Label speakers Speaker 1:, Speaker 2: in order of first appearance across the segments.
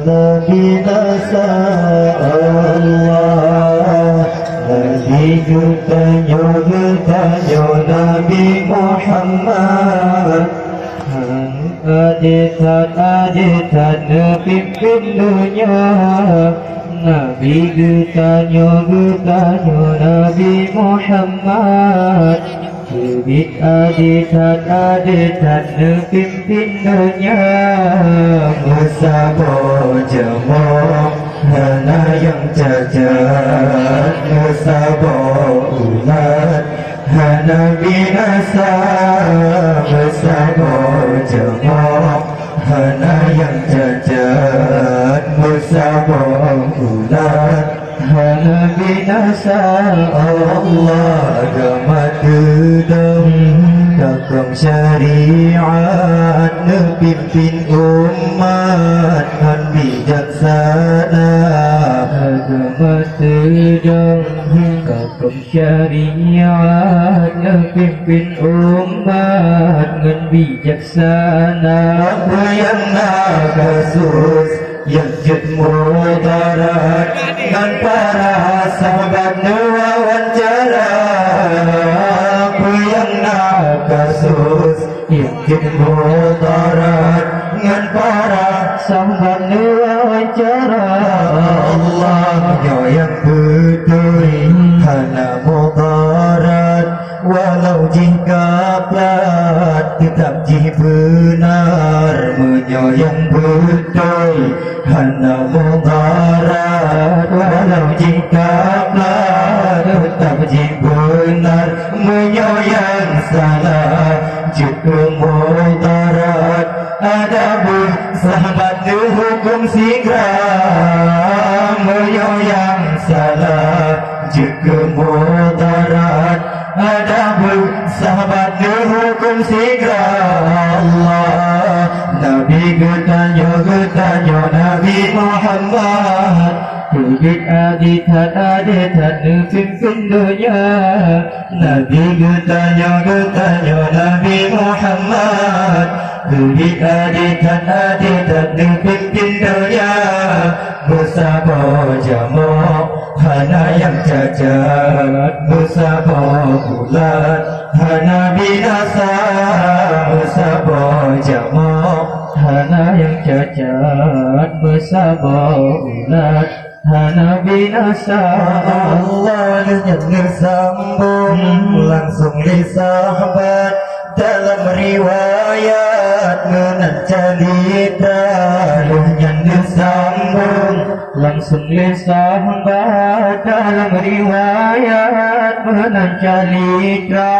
Speaker 1: binasa Allah. Nabi tanya Nabi Muhammad, ajitan pimpin dunia. Nabi tanya Nabi Muhammad, bibit ajitan pimpin dunia. Musabo jemong hana yang cacat, musabo umat hana binasa. Musabo jemong hana yang cacat, musabo umat hana binasa. Allah agama gedung dakwah syariat, pimpin umat han bijaksana. Agama gedung dakwah syariat, pimpin umat han bijaksana. Apa yang kasus yang mudarat dengan para sahabat wawancara. Aku yang kasus yang mudarat dengan para sahabat wawancara. Allah yang betul hana mudarat, walau jika plat tetap benar. Menyayang betul hana mudarat, walau jika plat tetap benar. Menyayang salah juga mudarat, adabun sahabat hukum sigra. Menyayang salah juga mudarat, adabun sahabat hukum sigra. Allah Nabi getanya Nabi Muhammad, bibit ajitan pimpin dunia. Nabi getanya Nabi Muhammad, bibit ajitan pimpin dunia. Musabo jamak hana yang cacat, musabo bulat hana binasa. Musabo jamak hana yang cacat, musabo bulat hana binasa. Allah yang sambung langsung di sahabat dalam riwayat menanjalita. Yang disambung langsung di sahabat dalam riwayat menanjalita.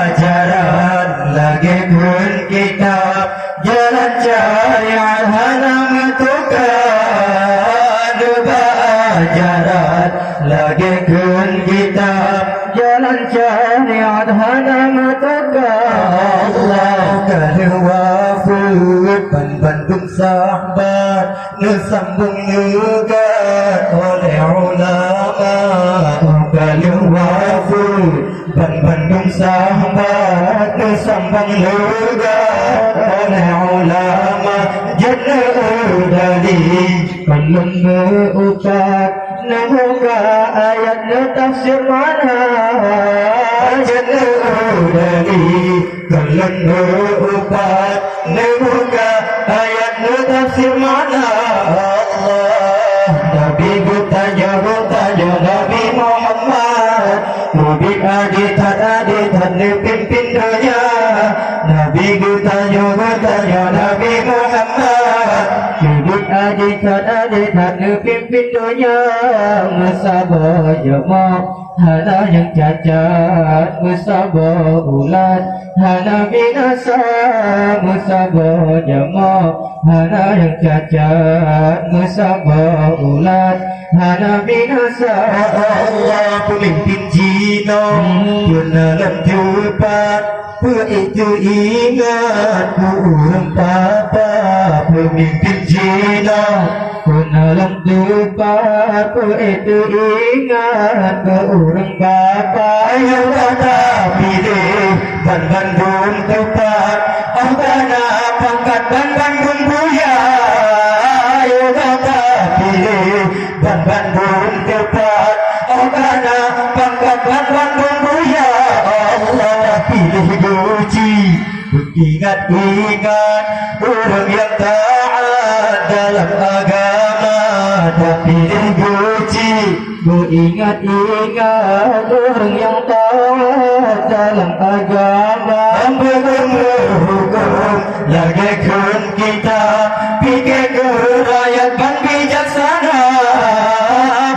Speaker 1: Ajaran lagi pun kitab jalan syariat hana mentukar. Ajaran lagi pun kitab jalan syariat hana mentukar. Allah kalau wafud Bandung sahabat nesambung negat oleh ulama. Kalau wafud Bandung sahabat nesambung negat oleh ulama. Jannah dari belum berupat namuka ayat tafsir mana. Jannah dari belum berupat namuka ayat tafsir mana. Allah Nabi tanya Nabi Muhammad, Nabi ajitan pimpin dunia. Nabi tanya Nabi Muhammad, hidup ajitan pimpin dunia. Musabo jamak hana yang cacat, musabo bulat hana binasa. Musabo jamak hana yang cacat, musabo bulat hana binasa. Allah pemimpin jino dalam tepat, itu ingat kurang papa. Pemimpin jino dalam tepat, itu ingat kurang papa. Yang kata pilih Bandung tepat, Angkana pangkat Bandung buya. pilih ban Bandung tepat. Oh karena pangkat ban Bandung ya Allah pilih guci. Ingat-ingat orang yang taat dalam agama dan pilih guci. Ingat-ingat orang yang taat dalam agama. Hukum lagaikan kita pikir ke rakyat dan bijaksana.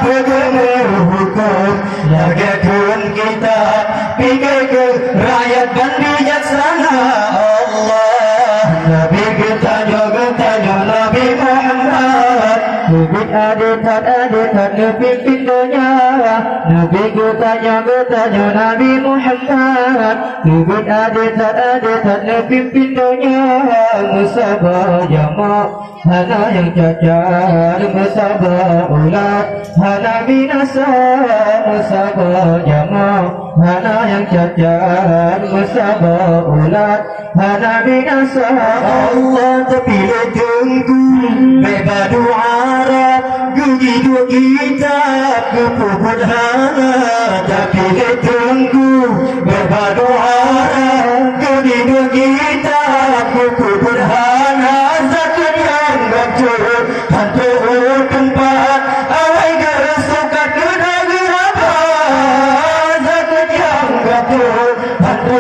Speaker 1: Hukum lagaikan kita pikir ke rakyat dan bijaksana. Allah Nabi kita tanya Nabi Muhammad. Nabi adik pimpin dunia. Nabi kita tanya Nabi Muhammad. Nabi adik pimpin dunia. Musabah jamaah hana yang cacat. Musabah ulat hana binasa. Musabah jamaah hana yang cacat. Musabah ulat hana binasa. Allah terpilih tunggu bebadu Arab gugi dua kitab kepuput hana. Terpilih tunggu bebadu Arab gugi dua kitab kepuput hana. Zakat yang gacur hantu tempat awai gersukat kedai apa. Zakat yang gacur hantu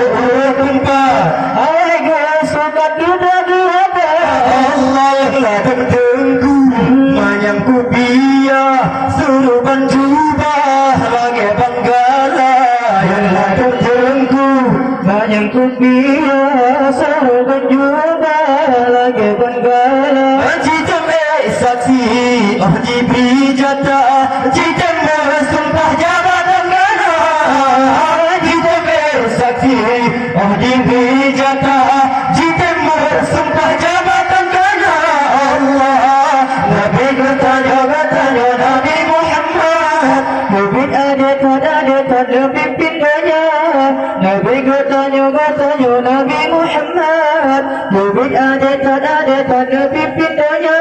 Speaker 1: tempat awai gersukat kedai apa. Allah yang ladang tengku manyang kubiya suruh banjubah lagi banggala. Yang ladang tengku manyang kubiya suruh banjubah lagi banggala. Jijam saksi Jibri jata jijam bersumpah jabatan gana. Jijam saksi Jibri jata jijam bersumpah jabatan gana. Allah Nabi tanya Nabi Muhammad. Nabi adik pimpin dunia. Nabi tanya Nabi Muhammad. Nabi adik pimpin dunia.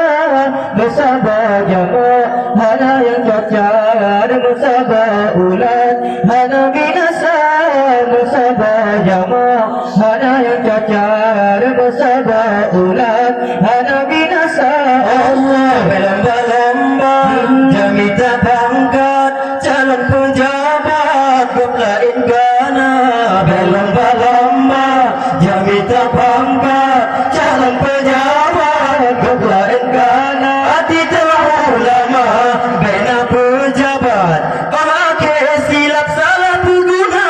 Speaker 1: Musabah jamaah hana yang cacat. Musabah ulat hana binasa. Musabah jamaah hana yang cacat. Musabah ulat hana binasa. Allah berlomba-lomba jamita pangkat calon pejabat lain gana. Berlomba-lomba jamita pangkat calon pejabat lain gana. Ulama bina pejabat pakai silap salah pengguna.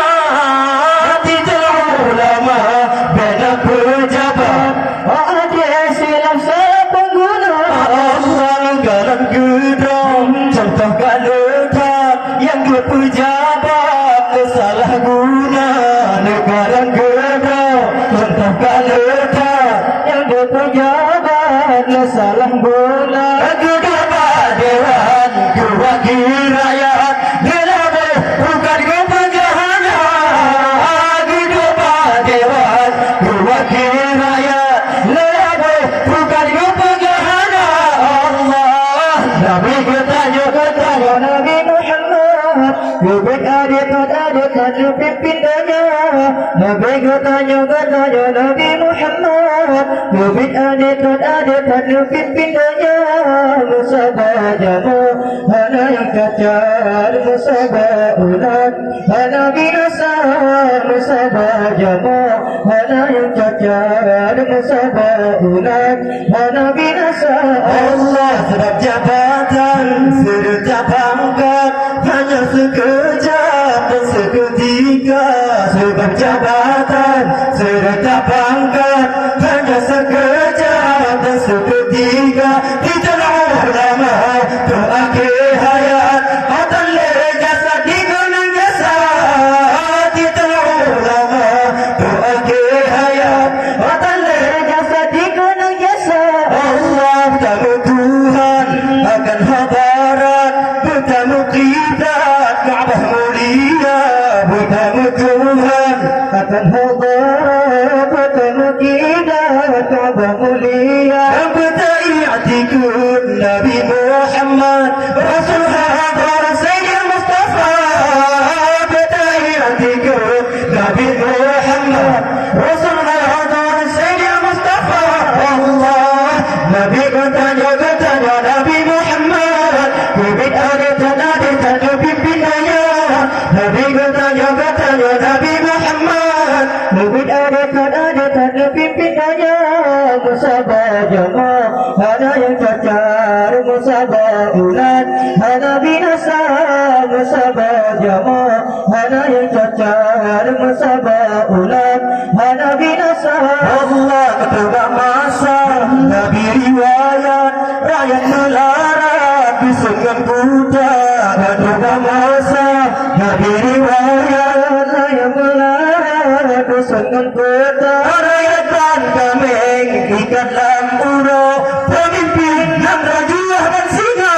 Speaker 1: Tidak ulama bina pejabat pakai silap salah pengguna. Allah galang gedong contohkan letak yang dua pejabat salah guna. Negara gedong contohkan letak yang dua pejabat salah guna. Dewan kewakil rakyat Gelaba bukan kepenjahana. Hidup Dewan kewakil rakyat Gelaba bukan kepenjahana. Allah Nabi tanya Nabi Muhammad. Nabi adik pimpin dunia. Nabi tanya Nabi Muhammad. Nabi adik pimpin dunia. Musabah jamaah hana yang cacat. Musabah ulat hana binasa. Musabah jamaah hana yang cacat. Musabah ulat hana binasa. Allah sebab jabatan serta pangkat hanya sekejap dan seketika. Sebab jabatan serta pangkat hanya sekejap dan seketika. Ulama terakhir hayat akan jasa dikenang jasa. Tidak ulama terakhir hayat akan jasa dikenang jasa. Allah bertemu Tuhan akan hadarat. Bertemu kiblat Ka'bah mulia. Bertemu Tuhan akan hadarat. Bertemu kiblat Ka'bah mulia. Nabi Muhammad musabah jamaah, hana yang cacar musabah ulat, hana binasa. Allah ketua masa, Nabi riwayat, rakyat melarat, bisungan kuda, ketua masa, Nabi riwayat, rakyat melarat, bisungan kuda, rakyat dan kambing, ikat lamburo, pemimpin yang rajuah dan singa,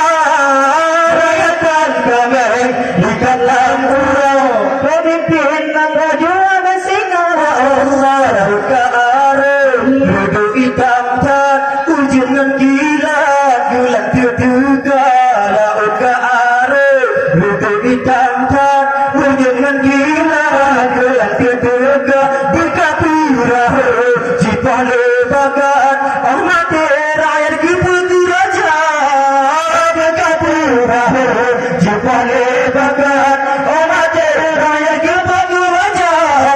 Speaker 1: rakyat dan kambing, ikat lamburo, pemimpin yang rajuah dan singa. Allah ke arah, duduk hitam tan, ujian gila, gulat terduga, laut ke arah, duduk hitam tan, ujian gila, gulat terduga, berkapura, jipa lebagan, hormat rakyat kita diraja, berkapura, jipa lebagan, hormat rakyat kita diraja.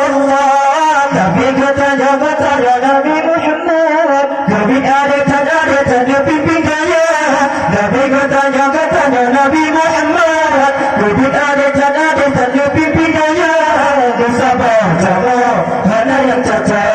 Speaker 1: Allah, Nabi katanya Nabi Muhammad, Nabi ada tanda pimpin gaya, Nabi katanya Nabi Muhammad, Nabi ada tanda pimpin gaya. Musabah jamaah, hana yang cacat